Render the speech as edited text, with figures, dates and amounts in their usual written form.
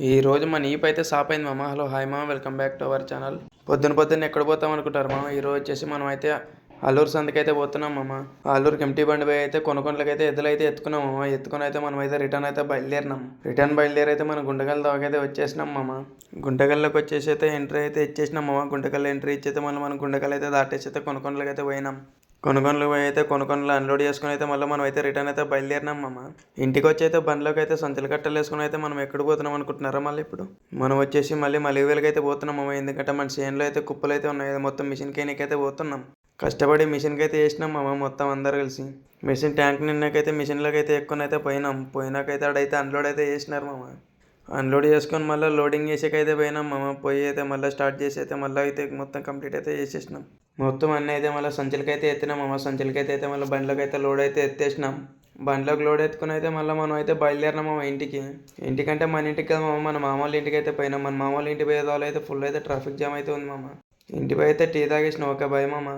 ఈ రోజు మా నీపు అయితే సాప్ అయింది మామ. హలో హాయ్ మామ, welcome back to our channel. పొద్దున్న ఎక్కడ పోతాం అనుకుంటారు మామ. ఈ రోజు వచ్చేసి మనం అయితే అల్లూరు సంతకైతే పోతున్నాం మామ. అల్లూరుకి ఎంటీ బండి పోయి అయితే కొనుక్కొండలకైతే ఎద్దులైతే ఎత్తుకున్నాం మామ. ఎత్తుకొని అయితే మనం అయితే రిటర్న్ అయితే బయలుదేరినాం. బయలుదేరి అయితే మనం గుంటగల్ దాకైతే వచ్చేసినాం మామ. గుంటగల్లోకి వచ్చేసి అయితే ఎంట్రీ అయితే ఇచ్చేసినాం మామ. గుంటగల్ ఎంట్రీ ఇచ్చి అయితే మనం గుంటగల్ అయితే దాటేసి అయితే కొనుక్కొండలకి అయితే పోయినాం. కొనుగోలు పోయి అయితే కొనుగోలు అన్లోడ్ చేసుకుని అయితే మళ్ళీ మనం అయితే రిటర్న్ అయితే బయలుదేరినాం మామ. ఇంటికి వచ్చి అయితే బండ్లోకి అయితే సంచులు కట్టలు వేసుకుని అయితే మనం ఎక్కడ పోతున్నాం అనుకుంటున్నారా? మళ్ళీ ఇప్పుడు మనం వచ్చేసి మళ్ళీ మలివేలకి అయితే పోతున్నాం మామ. ఎందుకంటే మన చేనులో అయితే కుప్పలు అయితే ఉన్నాయి. మొత్తం మిషన్ కేనికి అయితే పోతున్నాం. కష్టపడి మిషన్కి అయితే వేసినాం మామ. మొత్తం అందరు కలిసి మిషన్ ట్యాంక్ నిన్నకైతే మిషన్లోకి అయితే ఎక్కువ అయితే పోయినాకైతే ఆడైతే అన్లోడ్ అయితే చేసినారు మామ. అన్లోడ్ చేసుకొని మళ్ళీ లోడింగ్ చేసేకైతే పోయినాం మామ. పోయి అయితే మళ్ళీ స్టార్ట్ చేసి అయితే మళ్ళీ అయితే మొత్తం కంప్లీట్ అయితే చేసేసినాం. మొత్తం అన్నీ అయితే మళ్ళీ సంచులకైతే ఎత్తినాం మామ. సంచులకైతే మళ్ళీ బండ్లోకి అయితే లోడ్ అయితే ఎత్తేసినాం. బండ్లోకి లోడ్ ఎత్తుకుని అయితే మళ్ళీ మనం అయితే బయలుదేరినాం మామ ఇంటికి. ఇంటికంటే మన ఇంటికి కదా మామ, మన మామూలు ఇంటికి అయితే పోయినాం. మన మామూలు ఇంటి పోయే వాళ్ళు అయితే ఫుల్ అయితే ట్రాఫిక్ జామ్ అయితే ఉంది మామ. ఇంటిపై అయితే టీ తాగేసినాం. ఓకే బాయ్ మామ.